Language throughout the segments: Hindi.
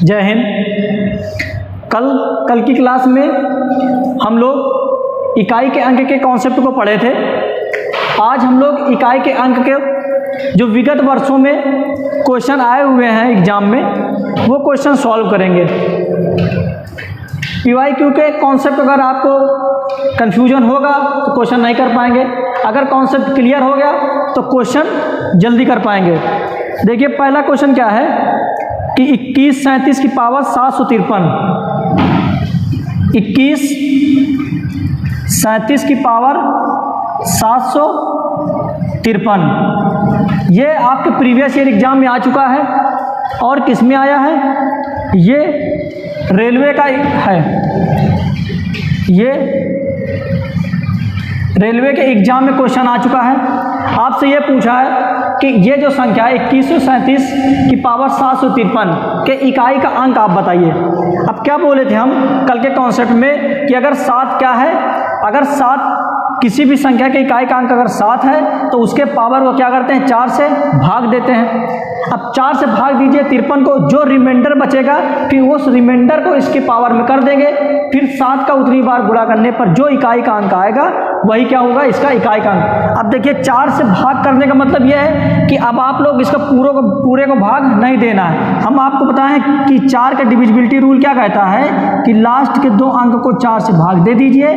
जय हिंद। कल की क्लास में हम लोग इकाई के अंक के कॉन्सेप्ट को पढ़े थे। आज हम लोग इकाई के अंक के जो विगत वर्षों में क्वेश्चन आए हुए हैं एग्जाम में वो क्वेश्चन सॉल्व करेंगे। PYQ के कॉन्सेप्ट अगर आपको कन्फ्यूजन होगा तो क्वेश्चन नहीं कर पाएंगे, अगर कॉन्सेप्ट क्लियर हो गया तो क्वेश्चन जल्दी कर पाएंगे। देखिए पहला क्वेश्चन क्या है कि 21 37 की पावर 753, 21 37 की पावर 753, ये आपके प्रीवियस ईयर एग्जाम में आ चुका है। और किस में आया है? ये रेलवे का है, ये रेलवे के एग्जाम में क्वेश्चन आ चुका है। आपसे ये पूछा है कि ये जो संख्या है 2137 की पावर 753 के इकाई का अंक आप बताइए। अब क्या बोले थे हम कल के कॉन्सेप्ट में कि अगर 7 क्या है, अगर 7 किसी भी संख्या के इकाई का अंक अगर 7 है तो उसके पावर को क्या करते हैं, 4 से भाग देते हैं। अब 4 से भाग दीजिए 53 को, जो रिमाइंडर बचेगा फिर उस रिमाइंडर को इसके पावर में कर देंगे, फिर 7 का उतनी बार गुणा करने पर जो इकाई का अंक आएगा वही क्या होगा, इसका इकाई का अंक। अब देखिए 4 से भाग करने का मतलब यह है कि अब आप लोग इसका पूरे को भाग नहीं देना है। हम आपको बताएं कि 4 का डिविजिबिलिटी रूल क्या कहता है कि लास्ट के 2 अंक को 4 से भाग दे दीजिए।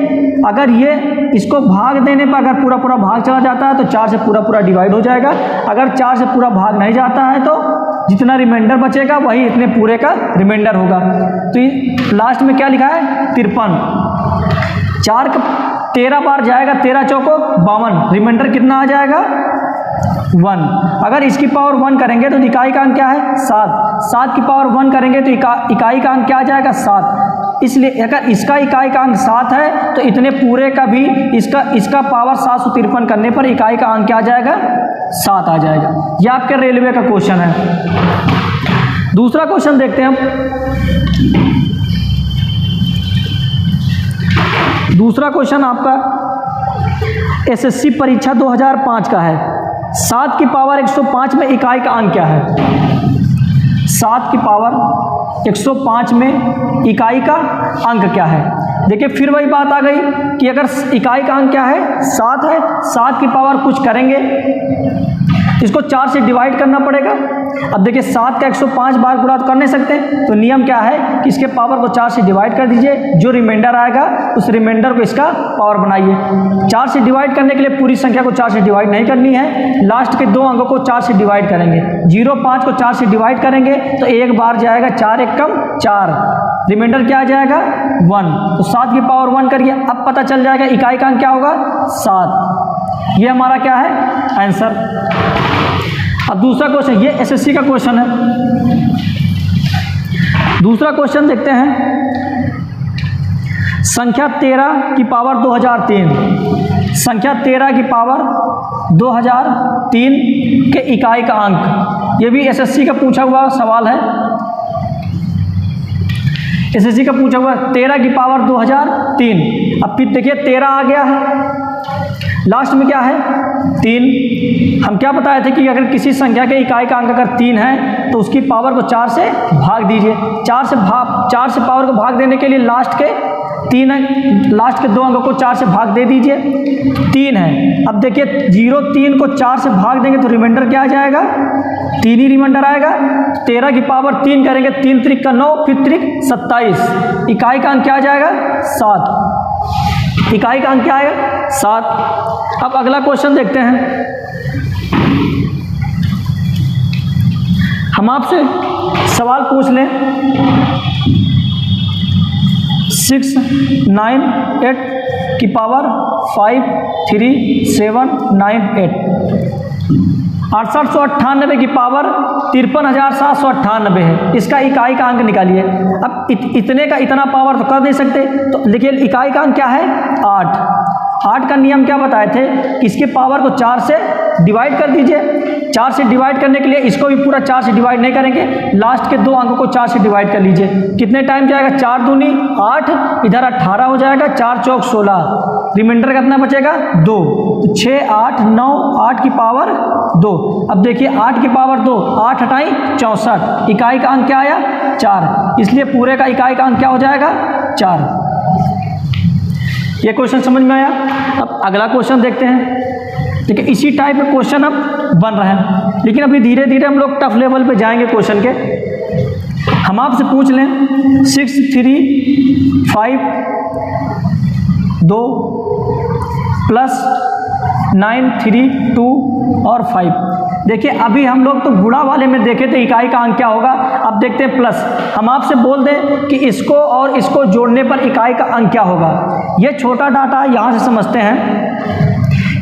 अगर ये इसको भाग देने पर अगर पूरा भाग चला जाता है तो 4 से पूरा डिवाइड हो जाएगा। अगर 4 से पूरा भाग नहीं जाता है तो जितना रिमाइंडर बचेगा वही इतने पूरे का रिमाइंडर होगा। तो लास्ट में क्या लिखा है, 53। 4 का 13 बार जाएगा, 13 चौको 52, रिमाइंडर कितना आ जाएगा 1। अगर इसकी पावर 1 करेंगे तो इकाई का अंक क्या है 7। 7 की पावर 1 करेंगे तो इकाई का अंक क्या आ जाएगा 7। इसलिए अगर इसका इकाई का अंक 7 है तो इतने पूरे का भी इसका पावर 753 करने पर इकाई का अंक क्या आ जाएगा 7 आ जाएगा। यह आपके रेलवे का क्वेश्चन है। दूसरा क्वेश्चन देखते हैं हम। दूसरा क्वेश्चन आपका SSC परीक्षा 2005 का है। 7 की पावर 105 में इकाई का अंक क्या है? 7 की पावर 105 में इकाई का अंक क्या है? देखिए फिर वही बात आ गई कि अगर इकाई का अंक क्या है 7 है, 7 की पावर कुछ करेंगे, इसको 4 से डिवाइड करना पड़ेगा। अब देखिए 7 का 105 बार गुणा कर नहीं सकते, तो नियम क्या है कि इसके पावर को 4 से डिवाइड कर दीजिए, जो रिमाइंडर आएगा उस रिमाइंडर को इसका पावर बनाइए। 4 से डिवाइड करने के लिए पूरी संख्या को 4 से डिवाइड नहीं करनी है, लास्ट के 2 अंकों को 4 से डिवाइड करेंगे। 0 5 को 4 से डिवाइड करेंगे तो एक बार जाएगा 4 1 कम 4, रिमाइंडर क्या आ जाएगा 1। तो 7 की पावर 1 करिए, अब पता चल जाएगा इकाई का अंक क्या होगा 7। ये हमारा क्या है आंसर। अब दूसरा क्वेश्चन, ये SSC का क्वेश्चन है। दूसरा क्वेश्चन देखते हैं। संख्या 13 की पावर 2003, संख्या 13 की पावर 2003 के इकाई का अंक, ये भी SSC का पूछा हुआ सवाल है। SSC का पूछा हुआ 13 की पावर 2003। अब फिर देखिए 13 आ गया है, लास्ट में क्या है 3। हम क्या बताए थे कि अगर किसी संख्या के इकाई का अंक अगर 3 है तो उसकी पावर को 4 से भाग दीजिए। 4 से पावर को भाग देने के लिए लास्ट के 2 अंकों को 4 से भाग दे दीजिए। 3 है। अब देखिए 0 3 को 4 से भाग देंगे तो रिमाइंडर क्या आ जाएगा 3 ही रिमाइंडर आएगा। 13 की पावर 3 करेंगे, 3 त्रिक का 9, फिर त्रिक 27, इकाई का अंक क्या आ जाएगा 7। इकाई का अंक क्या आएगा 7। अब अगला क्वेश्चन देखते हैं। हम आपसे सवाल पूछ लें 6 9 8 की पावर 5 3 7 9 8, 6898 की पावर 53,798 है। इसका इकाई का अंक निकालिए। अब इतने का इतना पावर तो कर नहीं सकते, तो देखिए इकाई का अंक क्या है 8। 8 का नियम क्या बताए थे कि इसके पावर को 4 से डिवाइड कर दीजिए। 4 से डिवाइड करने के लिए इसको भी पूरा 4 से डिवाइड नहीं करेंगे, लास्ट के 2 अंकों को 4 से डिवाइड कर लीजिए। कितने टाइम जाएगा 4 दूनी 8, इधर 18 हो जाएगा, 4 चौक 16, रिमाइंडर कितना बचेगा 2, तो 6, 8, 9, 8 की पावर 2। अब देखिए 8 की पावर 2, 8 हटाई 64, इकाई का अंक क्या आया 4, इसलिए पूरे का इकाई का अंक क्या हो जाएगा 4। ये क्वेश्चन समझ में आया। अब अगला क्वेश्चन देखते हैं। ठीक है, इसी टाइप के क्वेश्चन अब बन रहे हैं, लेकिन अभी धीरे धीरे हम लोग टफ लेवल पे जाएंगे क्वेश्चन के। हम आपसे पूछ लें 6, 3, 5, 2 प्लस 9, 3, 2 और 5। देखिए अभी हम लोग तो गुणा वाले में देखे थे इकाई का अंक क्या होगा, अब देखते हैं प्लस। हम आपसे बोल दें कि इसको और इसको जोड़ने पर इकाई का अंक क्या होगा। ये छोटा डाटा यहाँ से समझते हैं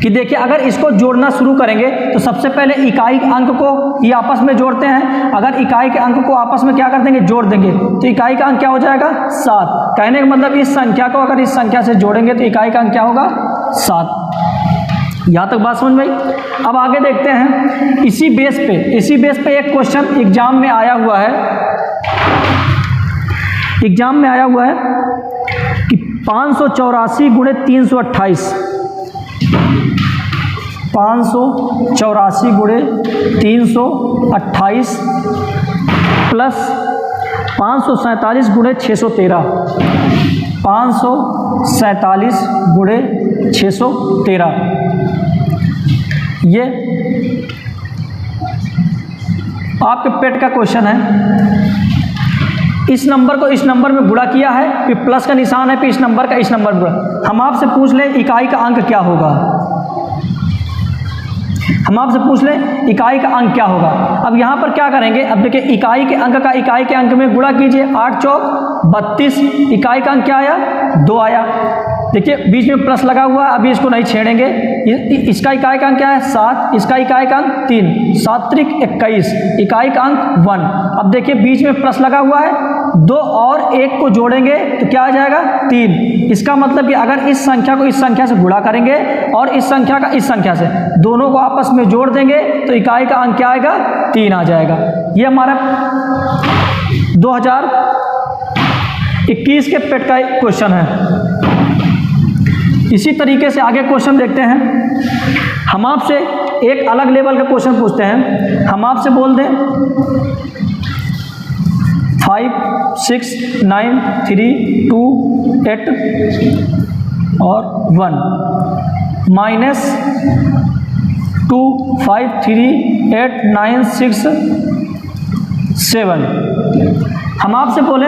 कि देखिए अगर इसको जोड़ना शुरू करेंगे तो सबसे पहले इकाई अंक को ये आपस में जोड़ते हैं। अगर इकाई के अंक को आपस में क्या कर देंगे, जोड़ देंगे, तो इकाई का अंक क्या हो जाएगा 7। कहने का मतलब इस संख्या को अगर इस संख्या से जोड़ेंगे तो इकाई का अंक क्या होगा 7। यहाँ तक बात समझ में आई। अब आगे देखते हैं इसी बेस पे एक क्वेश्चन एग्जाम में आया हुआ है। एग्जाम में आया हुआ है कि 584 गुणे 328, 584 गुणे 328 प्लस 547 गुणे 613, 547 गुणे 613। ये आपके पेट का क्वेश्चन है। इस नंबर को इस नंबर में गुणा किया है, फिर प्लस का निशान है, फिर इस नंबर का इस नंबर में। हम आपसे पूछ लें इकाई का अंक क्या होगा। हम आपसे पूछ लें इकाई का अंक क्या होगा। अब यहाँ पर क्या करेंगे, अब देखिए इकाई के अंक का इकाई के अंक में गुणा कीजिए, 8 चौक 32, इकाई का अंक क्या आया 2 आया। देखिए बीच में प्लस लगा हुआ है, अभी इसको नहीं छेड़ेंगे। इसका इकाई का अंक क्या है 7, इसका इकाई का अंक 3, 7 त्रिक 21, इकाई का अंक 1। अब देखिए बीच में प्लस लगा हुआ है, 2 और 1 को जोड़ेंगे तो क्या आ जाएगा 3। इसका मतलब कि अगर इस संख्या को इस संख्या से गुणा करेंगे और इस संख्या का इस संख्या से, दोनों को आपस में जोड़ देंगे तो इकाई का अंक क्या आएगा 3 आ जाएगा। ये हमारा 2021 के पेट का क्वेश्चन है। इसी तरीके से आगे क्वेश्चन देखते हैं। हम आपसे एक अलग लेवल का क्वेश्चन पूछते हैं। हम आपसे बोल दें 5, 6, 9, 3, 2, 8 और 1 माइनस 2, 5, 3, 8, 9, 6, 7। हम आपसे बोले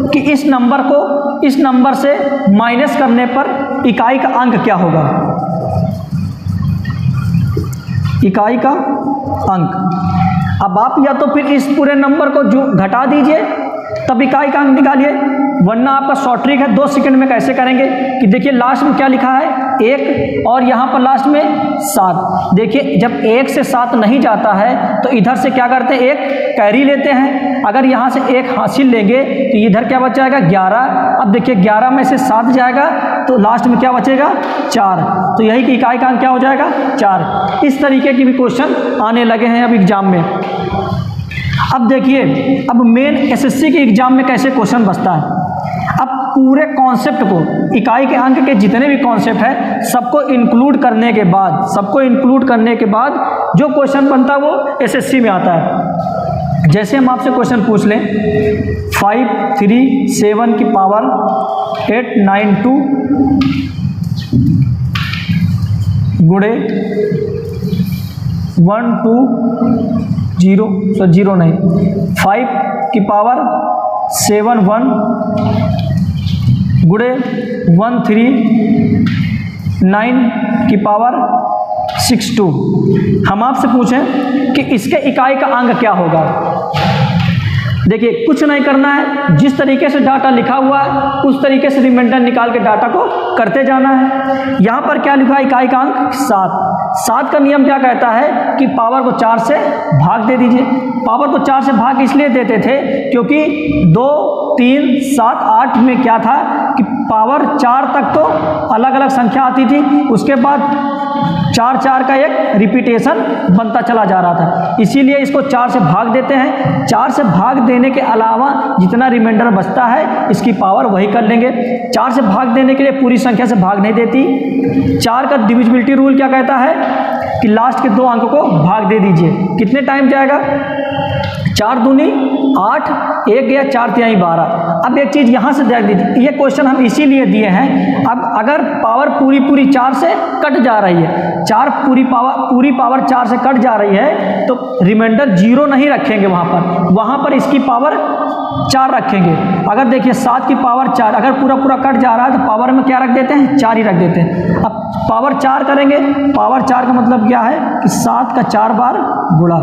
कि इस नंबर को इस नंबर से माइनस करने पर इकाई का अंक क्या होगा। इकाई का अंक, अब आप या तो फिर इस पूरे नंबर को जो घटा दीजिए तब इकाई का अंक निकालिए, वरना आपका शॉर्ट ट्रिक है 2 सेकंड में कैसे करेंगे कि देखिए लास्ट में क्या लिखा है 1 और यहाँ पर लास्ट में 7। देखिए जब 1 से 7 नहीं जाता है तो इधर से क्या करते हैं 1 कैरी लेते हैं। अगर यहाँ से 1 हासिल लेंगे तो इधर क्या बच जाएगा 11। अब देखिए 11 में से 7 जाएगा तो लास्ट में क्या बचेगा 4। तो यही कि इकाई का अंक क्या हो जाएगा 4। इस तरीके की भी क्वेश्चन आने लगे हैं अब एग्जाम में। अब देखिए अब मेन एसएससी के एग्जाम में कैसे क्वेश्चन बचता है। अब पूरे कॉन्सेप्ट को, इकाई के अंक के जितने भी कॉन्सेप्ट है सबको इंक्लूड करने के बाद जो क्वेश्चन बनता है वो एसएससी में आता है। जैसे हम आपसे क्वेश्चन पूछ लें 5, 3, 7 की पावर 8, 9, 2 गुणे 1, 2, 0 नहीं 5 की पावर 7, 1 गुणे 1, 3, 9 की पावर 6, 2। हम आपसे पूछें कि इसके इकाई का अंक क्या होगा। देखिए कुछ नहीं करना है, जिस तरीके से डाटा लिखा हुआ है उस तरीके से रिमाइंडर निकाल के डाटा को करते जाना है। यहाँ पर क्या लिखा है इकाई का अंक 7 का नियम क्या कहता है कि पावर को 4 से भाग दे दीजिए। पावर को 4 से भाग इसलिए देते थे क्योंकि 2, 3, 7, 8 में क्या था कि पावर 4 तक तो अलग अलग संख्या आती थी, उसके बाद 4 4 का एक रिपीटेशन बनता चला जा रहा था, इसीलिए इसको 4 से भाग देते हैं। 4 से भाग देने के अलावा जितना रिमाइंडर बचता है इसकी पावर वही कर लेंगे। 4 से भाग देने के लिए पूरी संख्या से भाग नहीं देती। 4 का डिविजिबिलिटी रूल क्या कहता है कि लास्ट के 2 अंकों को भाग दे दीजिए। कितने टाइम जाएगा? 4 दूनी 8, 1 गया 4 तिहाई 12। अब एक चीज़ यहाँ से देख दीजिए, ये क्वेश्चन हम इसीलिए दिए हैं, अब अगर पावर पूरी 4 से कट जा रही है, 4 पूरी पावर 4 से कट जा रही है, तो रिमाइंडर 0 नहीं रखेंगे, वहाँ पर इसकी पावर 4 रखेंगे। अगर देखिए 7 की पावर 4, अगर पूरा कट जा रहा है तो पावर में क्या रख देते हैं? 4 ही रख देते हैं। अब पावर 4 करेंगे, पावर 4 का मतलब क्या है कि 7 का 4 बार गुणा,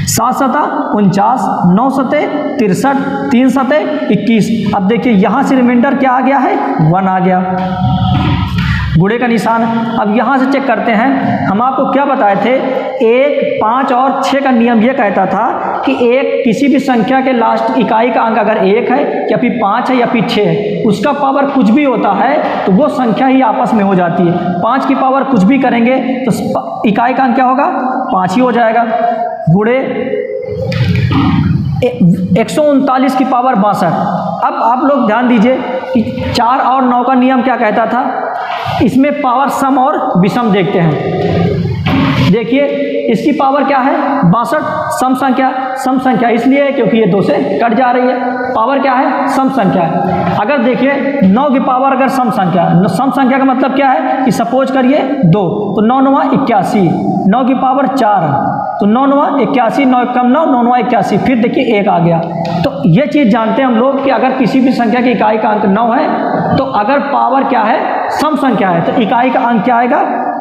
7 सता 49, 9 सते 63, 3 सते 21। अब देखिए यहाँ से रिमाइंडर क्या आ गया है? 1 आ गया, गुणे का निशान। अब यहाँ से चेक करते हैं, हम आपको क्या बताए थे, 1, 5 और 6 का नियम ये कहता था कि एक किसी भी संख्या के लास्ट इकाई का अंक अगर 1 है या फिर 5 है या फिर 6 है, उसका पावर कुछ भी होता है तो वो संख्या ही आपस में हो जाती है। 5 की पावर कुछ भी करेंगे तो इकाई का अंक क्या होगा? 5 ही हो जाएगा। गुणे 139 की पावर 62। अब आप लोग ध्यान दीजिए कि 4 और 9 का नियम क्या कहता था, इसमें पावर सम और विषम देखते हैं। देखिए इसकी पावर क्या है? 62। सम संख्या इसलिए क्योंकि ये 2 से कट जा रही है, पावर क्या है? सम संख्या है। अगर देखिए 9 की पावर अगर सम संख्या का मतलब क्या है कि सपोज करिए 2, तो 9 9 81, 9 की पावर 4, तो 9 9 81, 9 कम 9, 9 9 81, फिर देखिए 1 आ गया। तो ये चीज़ जानते हैं हम लोग कि अगर किसी भी संख्या की इकाई का अंक 9 है तो अगर पावर क्या है? सम संख्या है, तो इकाई का अंक क्या आएगा?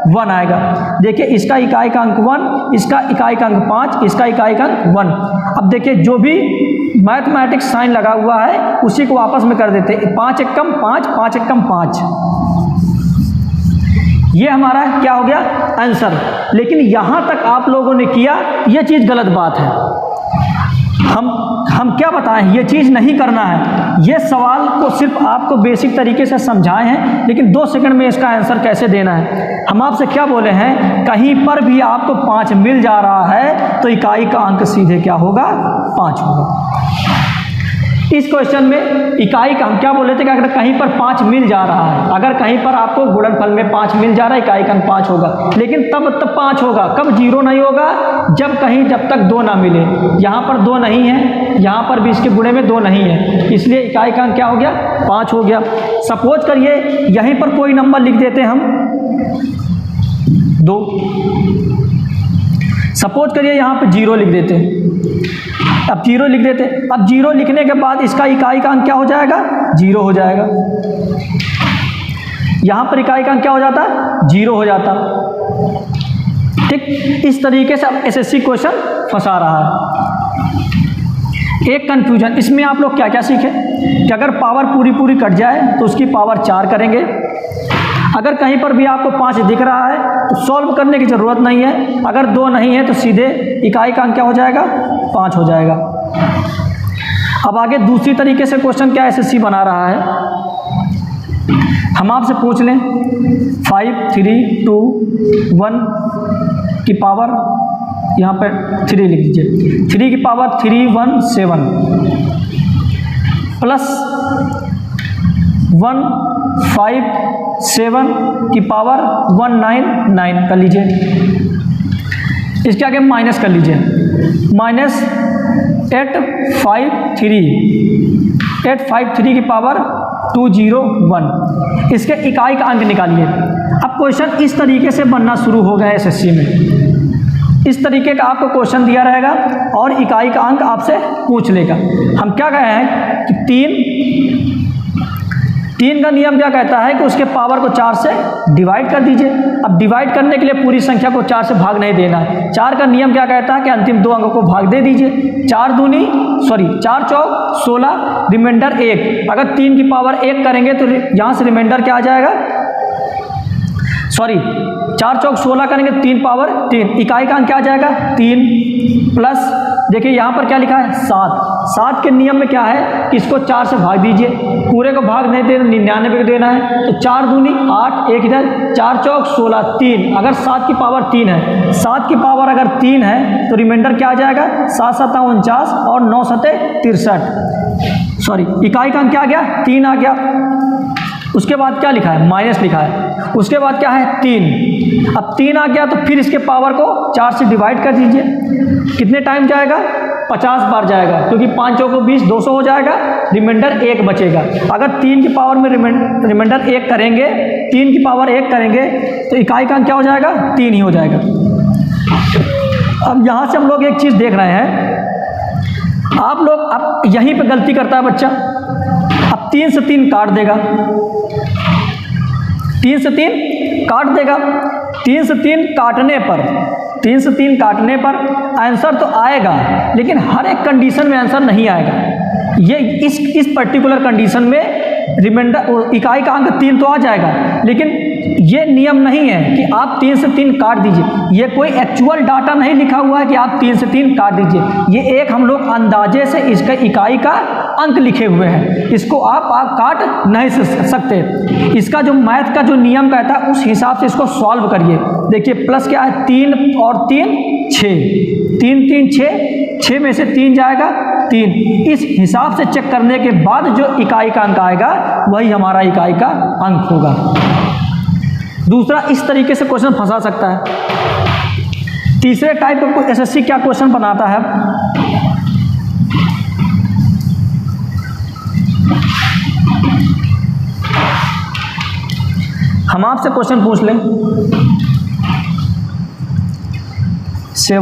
1 आएगा। देखिए इसका इकाई का अंक 1, इसका इकाई का अंक 5, इसका इकाई का अंक 1। अब देखिए जो भी मैथमेटिक्स साइन लगा हुआ है उसी को आपस में कर देते हैं, 5 1 कम 5, 5 1 कम 5। ये हमारा क्या हो गया? आंसर। लेकिन यहाँ तक आप लोगों ने किया, ये चीज़ गलत बात है। हम क्या बताएं, ये चीज़ नहीं करना है। ये सवाल को सिर्फ आपको बेसिक तरीके से समझाए हैं, लेकिन 2 सेकंड में इसका आंसर कैसे देना है। हम आपसे क्या बोले हैं, कहीं पर भी आपको 5 मिल जा रहा है तो इकाई का अंक सीधे क्या होगा? 5 होगा। इस क्वेश्चन में इकाई का हम क्या बोले थे कि अगर कहीं पर 5 मिल जा रहा है, अगर कहीं पर आपको गुणनफल में 5 मिल जा रहा है, इकाई का अंक 5 होगा। लेकिन तब 5 होगा, कब 0 नहीं होगा? जब तक 2 ना मिले। यहाँ पर 2 नहीं है, यहाँ पर भी इसके गुणे में 2 नहीं है, इसलिए इकाई का अंक क्या हो गया? 5 हो गया। सपोज करिए यहीं पर कोई नंबर लिख देते हम 2, सपोज करिए यहाँ पर 0 लिख देते, अब 0 लिख देते। अब 0 लिखने के बाद इसका इकाई का अंक क्या हो जाएगा? 0 हो जाएगा। यहाँ पर इकाई का अंक क्या हो जाता? 0 हो जाता। ठीक, इस तरीके से अब एसएससी क्वेश्चन फंसा रहा है। एक कंफ्यूजन इसमें आप लोग क्या क्या सीखे कि अगर पावर पूरी कट जाए तो उसकी पावर 4 करेंगे। अगर कहीं पर भी आपको 5 दिख रहा है तो सॉल्व करने की ज़रूरत नहीं है, अगर 2 नहीं है तो सीधे इकाई का अंक क्या हो जाएगा? 5 हो जाएगा। अब आगे दूसरी तरीके से क्वेश्चन क्या एसएससी बना रहा है, हम आपसे पूछ लें 5 3 2 1 की पावर, यहाँ पर 3 लिख दीजिए, 3 की पावर 3 1 7 प्लस 1 5 7 की पावर 1 9 9 कर लीजिए। इसके आगे माइनस कर लीजिए, माइनस 8 5 3 8 5 3 की पावर 2 0 1। इसके इकाई का अंक निकालिए। अब क्वेश्चन इस तरीके से बनना शुरू हो गया है एसएससी में। इस तरीके का आपको क्वेश्चन दिया रहेगा और इकाई का अंक आपसे पूछ लेगा। हम क्या कहे हैं कि 3 का नियम क्या कहता है कि उसके पावर को 4 से डिवाइड कर दीजिए। अब डिवाइड करने के लिए पूरी संख्या को 4 से भाग नहीं देना है। 4 का नियम क्या कहता है कि अंतिम 2 अंकों को भाग दे दीजिए। 4 चौक 16, रिमाइंडर 1। अगर 3 की पावर 1 करेंगे तो यहाँ से रिमाइंडर क्या आ जाएगा? 4 चौक 16 करेंगे, 3 पावर 3, इकाई का अंक क्या आ जाएगा? 3 प्लस देखिए यहाँ पर क्या लिखा है? 7 के नियम में क्या है कि इसको 4 से भाग दीजिए, पूरे को भाग नहीं देना, 99 को देना है, तो 4 दूनी 8, एक इधर 4 चौक 16, 3, अगर 7 की पावर 3 है, 7 की पावर अगर 3 है तो रिमाइंडर क्या आ जाएगा, 7 7 49 और 9 7 63, सॉरी इकाई का अंक क्या आ गया, 3 आ गया। उसके बाद क्या लिखा है, माइनस लिखा है, उसके बाद क्या है 3, अब 3 आ गया तो फिर इसके पावर को 4 से डिवाइड कर दीजिए, कितने टाइम जाएगा, 50 बार जाएगा, क्योंकि 5 चौको 20, 200 हो जाएगा, रिमाइंडर 1 बचेगा। अगर 3 की पावर में रिमाइंडर 1 करेंगे, 3 की पावर 1 करेंगे तो इकाई का अंक क्या हो जाएगा, 3 ही हो जाएगा। अब यहाँ से हम लोग एक चीज़ देख रहे हैं, आप लोग अब यहीं पे गलती करता है बच्चा, अब 3 से 3 काट देगा, 3 से 3 काट देगा, 3 से 3 काटने पर, 3 से 3 काटने पर आंसर तो आएगा, लेकिन हर एक कंडीशन में आंसर नहीं आएगा। ये इस पर्टिकुलर कंडीशन में रिमाइंडर इकाई का अंक 3 तो आ जाएगा, लेकिन ये नियम नहीं है कि आप 3 से 3 काट दीजिए, ये कोई एक्चुअल डाटा नहीं लिखा हुआ है कि आप 3 से 3 काट दीजिए, ये एक हम लोग अंदाजे से इसका इकाई का अंक लिखे हुए हैं, इसको आप काट नहीं सकते। इसका जो मैथ का जो नियम कहता है उस हिसाब से इसको सॉल्व करिए। देखिए प्लस क्या है, 3 और 3 6, 3 3 6, 6 में से 3 जाएगा 3, इस हिसाब से चेक करने के बाद जो इकाई का अंक आएगा वही हमारा इकाई का अंक होगा। दूसरा, इस तरीके से क्वेश्चन फंसा सकता है। तीसरे टाइप का एसएससी क्या क्वेश्चन बनाता है, हम आपसे क्वेश्चन पूछ लें, 6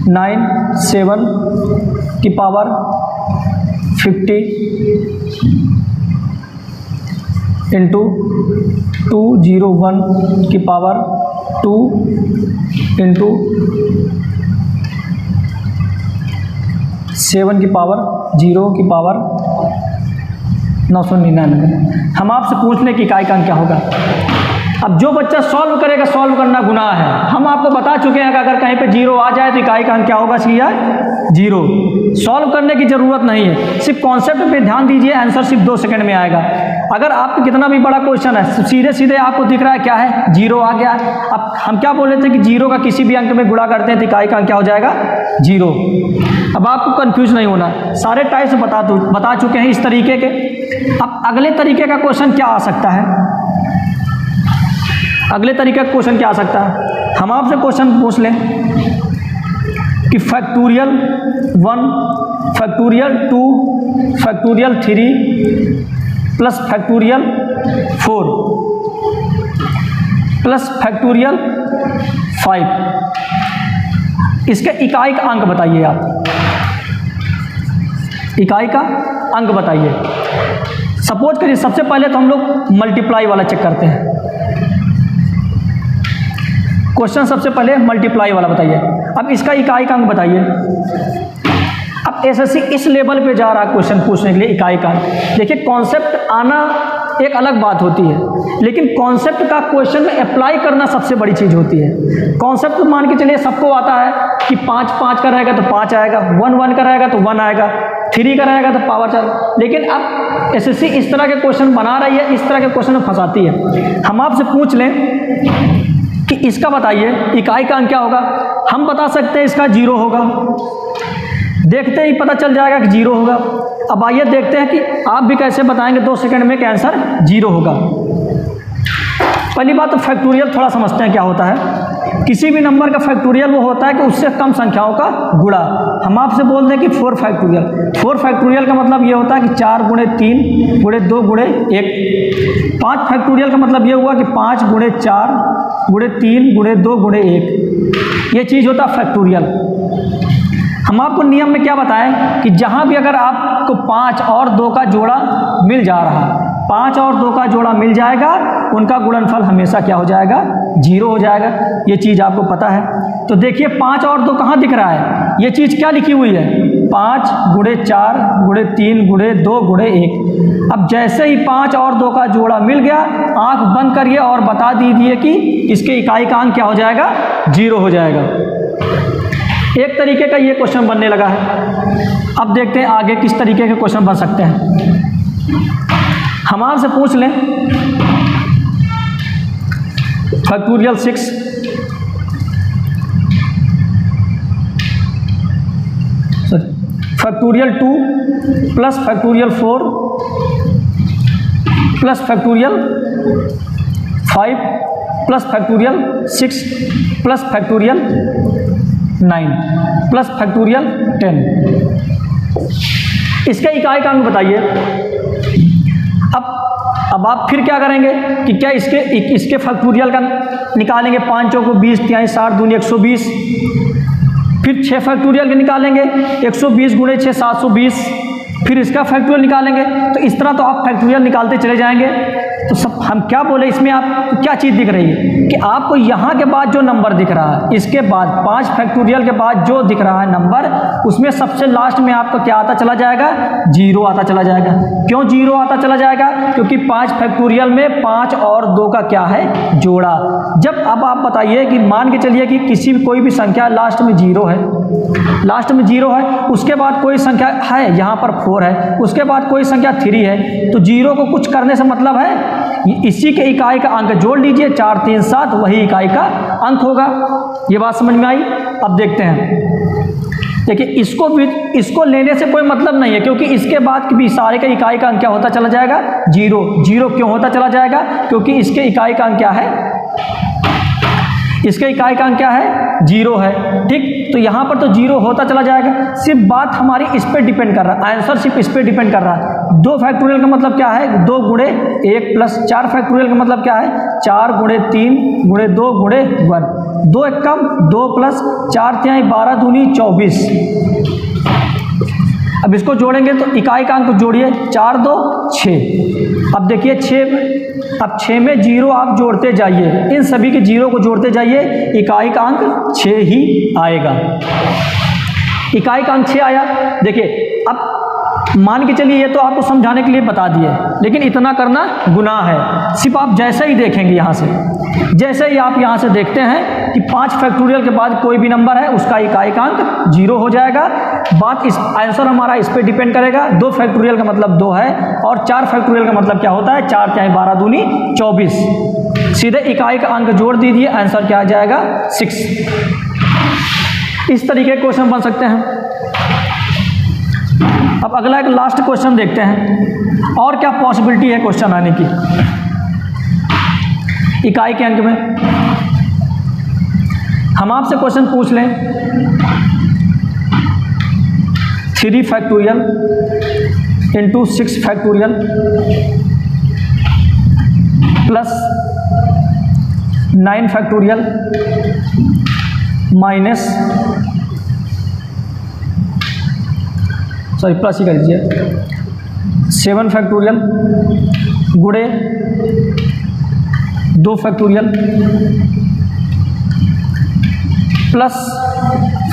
9 7 की पावर 50 इंटू 201 की पावर 2 इंटू 7 की पावर 0 की पावर 999। हम आपसे पूछ लें कि इकाई का अंक क्या होगा। अब जो बच्चा सॉल्व करेगा, सॉल्व करना गुनाह है, हम आपको बता चुके हैं कि अगर कहीं पे 0 आ जाए तो इकाई का अंक क्या होगा, सीधा 0। सॉल्व करने की ज़रूरत नहीं है, सिर्फ कॉन्सेप्ट पे ध्यान दीजिए, आंसर सिर्फ 2 सेकंड में आएगा। अगर आपको कितना भी बड़ा क्वेश्चन है, सीधे सीधे आपको दिख रहा है क्या है, 0 आ गया। अब हम क्या बोले थे कि 0 का किसी भी अंक में गुणा करते हैं तो इकाई का अंक क्या हो जाएगा, 0। अब आपको कंफ्यूज नहीं होना, सारे टाइप्स बता चुके हैं इस तरीके के। अब अगले तरीके का क्वेश्चन क्या आ सकता है, अगले तरीके का क्वेश्चन क्या आ सकता है, हम आपसे क्वेश्चन पूछ लें कि factorial 1, factorial 2, factorial 3 plus factorial 4 plus factorial 5, इसके इकाई का अंक बताइए। आप इकाई का अंक बताइए। सपोज करिए सबसे पहले तो हम लोग मल्टीप्लाई वाला चेक करते हैं। क्वेश्चन सबसे पहले मल्टीप्लाई वाला बताइए। अब इसका इकाई का अंक बताइए। अब एसएससी इस लेवल पे जा रहा है क्वेश्चन पूछने के लिए इकाई का अंक। देखिए कॉन्सेप्ट आना एक अलग बात होती है, लेकिन कॉन्सेप्ट का क्वेश्चन में अप्लाई करना सबसे बड़ी चीज़ होती है। कॉन्सेप्ट मान के चलिए सबको आता है कि 5 5 का रहेगा तो 5 आएगा, 1 1 का रहेगा तो 1 आएगा, 3 का रहेगा तो पावर 4। लेकिन अब एसएससी इस तरह के क्वेश्चन बना रही है, इस तरह के क्वेश्चन में फंसाती है। हम आपसे पूछ लें कि इसका बताइए इकाई का अंक क्या होगा। हम बता सकते हैं इसका 0 होगा, देखते ही पता चल जाएगा कि 0 होगा। अब आइए देखते हैं कि आप भी कैसे बताएंगे 2 सेकंड में कि आंसर 0 होगा। पहली बात तो फैक्टोरियल थोड़ा समझते हैं क्या होता है। किसी भी नंबर का फैक्टोरियल वो होता है कि उससे कम संख्याओं का गुणा। हम आपसे बोल दें कि 4 फैक्टोरियल। 4 फैक्टोरियल का मतलब ये होता है कि 4 गुणे 3 गुणे 2 गुणे 1। 5 फैक्टोरियल का मतलब ये हुआ कि 5 गुणे 4 गुणे 3 गुणे 2 गुणे 1। ये चीज़ होता है फैक्टोरियल। हम आपको नियम में क्या बताएं कि जहाँ भी अगर आपको 5 और 2 का जोड़ा मिल जा रहा है, 5 और 2 का जोड़ा मिल जाएगा, उनका गुणनफल हमेशा क्या हो जाएगा, 0 हो जाएगा। ये चीज़ आपको पता है। तो देखिए 5 और 2 कहाँ दिख रहा है, ये चीज़ क्या लिखी हुई है, 5 गुणे 4 गुणे 3 गुणे 2 गुणे 1। अब जैसे ही 5 और 2 का जोड़ा मिल गया, आँख बंद करिए और बता दीजिए कि इसके इकाई का अंक क्या हो जाएगा, 0 हो जाएगा। एक तरीके का ये क्वेश्चन बनने लगा है। अब देखते हैं आगे किस तरीके के क्वेश्चन बन सकते हैं। हम आपसे पूछ लें factorial 6 factorial 2 plus factorial 4 plus factorial 5 plus factorial 6 plus factorial 9 plus factorial 10। इसके इकाई का अंक बताइए। अब आप फिर क्या करेंगे कि क्या इसके फैक्टोरियल का निकालेंगे, 5 चौको 20 तिहाई 60 दूनी 120, फिर 6 फैक्टोरियल के निकालेंगे 120 गुणे 6 720, फिर इसका फैक्टोरियल निकालेंगे। तो इस तरह तो आप फैक्टोरियल निकालते चले जाएंगे। तो सब हम क्या बोले, इसमें आपको क्या चीज़ दिख रही है कि आपको यहाँ के बाद जो नंबर दिख रहा है, इसके बाद 5 फैक्टोरियल के बाद जो दिख रहा है नंबर, उसमें सबसे लास्ट में आपका क्या आता चला जाएगा, 0 आता चला जाएगा। क्यों 0 आता चला जाएगा? क्योंकि 5 फैक्टोरियल में 5 और 2 का क्या है, जोड़ा। जब अब आप बताइए कि मान के चलिए कि किसी भी कोई भी संख्या लास्ट में 0 है, लास्ट में 0 है, उसके बाद कोई संख्या है यहाँ पर 4 है, उसके बाद कोई संख्या 3 है, तो 0 को कुछ करने से मतलब है इसी के इकाई का अंक जोड़ लीजिए, 4 3 7 वही इकाई का अंक होगा। ये बात समझ में आई? अब देखते हैं। देखिए इसको लेने से कोई मतलब नहीं है, क्योंकि इसके बाद भी सारे का इकाई का अंक क्या होता चला जाएगा, 0। 0 क्यों होता चला जाएगा? क्योंकि इसके इकाई का अंक क्या है, इसके इकाई का अंक क्या है, 0 है। ठीक, तो यहाँ पर तो 0 होता चला जाएगा। सिर्फ बात हमारी इस पे डिपेंड कर रहा है, आंसर सिर्फ इस पे डिपेंड कर रहा है। 2 फैक्टोरियल का मतलब क्या है, 2 गुणे 1 प्लस 4 फैक्टोरियल का मतलब क्या है, 4 गुणे 3 गुणे 2 गुणे 1, 2 एक कम 2 प्लस 4 तिहाई 12 दूनी 24। अब इसको जोड़ेंगे तो इकाई का अंक जोड़िए, 4 2 6। अब देखिए 6 में 0 आप जोड़ते जाइए, इन सभी के 0 को जोड़ते जाइए, इकाई का अंक 6 ही आएगा। इकाई का अंक 6 आया। देखिए अब मान के चलिए ये तो आपको समझाने के लिए बता दिए, लेकिन इतना करना गुनाह है। सिर्फ आप जैसे ही देखेंगे यहाँ से, जैसे ही आप यहाँ से देखते हैं कि 5 फैक्टोरियल के बाद कोई भी नंबर है उसका इकाई का अंक 0 हो जाएगा। बात इस आंसर हमारा इस पे डिपेंड करेगा। 2 फैक्टोरियल का मतलब 2 है और 4 फैक्टोरियल का मतलब क्या होता है, 4 तिहाई 12 दूनी 24। सीधे इकाई का अंक जोड़ दीजिए, आंसर क्या आ जाएगा, 6। इस तरीके के क्वेश्चन बन सकते हैं। अब अगला एक लास्ट क्वेश्चन देखते हैं, और क्या पॉसिबिलिटी है क्वेश्चन आने की इकाई के अंक में। हम आपसे क्वेश्चन पूछ लें 3 factorial into 6 factorial plus 9 factorial minus, sorry plus ही कर दीजिए, 7 फैक्टोरियल गुणे 2 फैक्टोरियल प्लस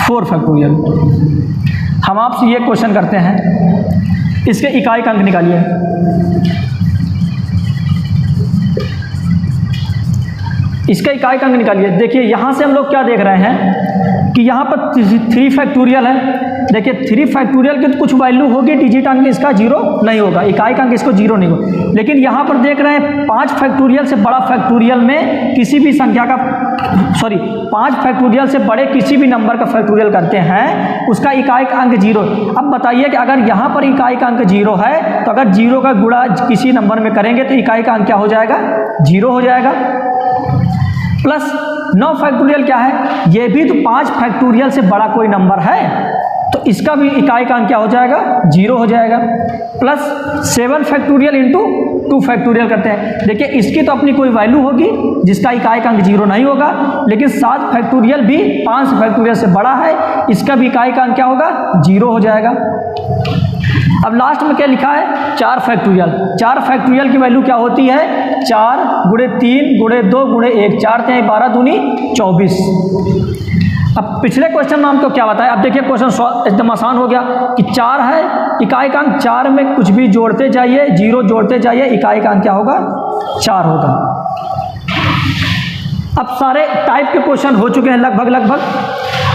4 फैक्टोरियल। हम आपसे ये क्वेश्चन करते हैं, इसके इकाई का अंक निकालिए। इसका इकाई का अंक निकालिए। देखिए यहाँ से हम लोग क्या देख रहे हैं कि यहाँ पर 3 फैक्टोरियल है। देखिए 3 फैक्टोरियल की तो कुछ वैल्यू होगी, डिजिट अंक इसका 0 नहीं होगा, इकाई का अंक इसको 0 नहीं होगा। लेकिन यहाँ पर देख रहे हैं 5 फैक्टोरियल से बड़ा फैक्टोरियल में किसी भी संख्या का, सॉरी 5 फैक्टोरियल से बड़े किसी भी नंबर का फैक्टोरियल करते हैं, उसका इकाई का अंक 0। अब बताइए कि अगर यहाँ पर इकाई का अंक 0 है, तो अगर 0 का गुणा किसी नंबर में करेंगे तो इकाई का अंक क्या हो जाएगा, 0 हो जाएगा। प्लस 9 फैक्टोरियल क्या है, ये भी तो 5 फैक्टोरियल से बड़ा कोई नंबर है, तो इसका भी इकाई का अंक क्या हो जाएगा, 0 हो जाएगा। प्लस 7 फैक्टोरियल इंटू 2 फैक्टोरियल करते हैं। देखिए इसकी तो अपनी कोई वैल्यू होगी जिसका इकाई का अंक 0 नहीं होगा, लेकिन 7 फैक्टोरियल भी 5 फैक्टोरियल से बड़ा है, इसका भी इकाई का अंक क्या होगा, 0 हो जाएगा। अब लास्ट में क्या लिखा है, 4 फैक्टोरियल। 4 फैक्टोरियल की वैल्यू क्या होती है, 4 गुणे 3 गुणे 2 गुणे 1, 4 तिहाई 12 दूनी 24। अब पिछले क्वेश्चन में हमको क्या बताया, अब देखिए क्वेश्चन एकदम आसान हो गया कि 4 है, इकाई का अंक 4 में कुछ भी जोड़ते जाइए, 0 जोड़ते जाइए, इकाई का अंक क्या होगा, 4 होगा। अब सारे टाइप के क्वेश्चन हो चुके हैं लगभग।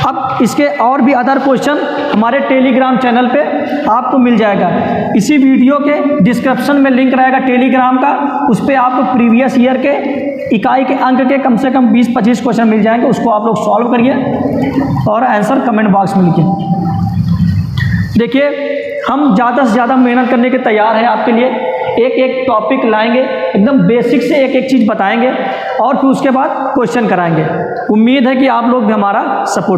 अब इसके और भी अदर क्वेश्चन हमारे टेलीग्राम चैनल पे आपको मिल जाएगा। इसी वीडियो के डिस्क्रिप्शन में लिंक रहेगा टेलीग्राम का, उस पर आपको प्रीवियस ईयर के इकाई के अंक के कम से कम 20-25 क्वेश्चन मिल जाएंगे। उसको आप लोग सॉल्व करिए और आंसर कमेंट बॉक्स में लिखिए। देखिए, हम ज़्यादा से ज़्यादा मेहनत करने के तैयार हैं आपके लिए। एक एक टॉपिक लाएंगे, एकदम बेसिक से एक एक चीज़ बताएंगे और फिर उसके बाद क्वेश्चन कराएंगे। उम्मीद है कि आप लोग भी हमारा सपोर्ट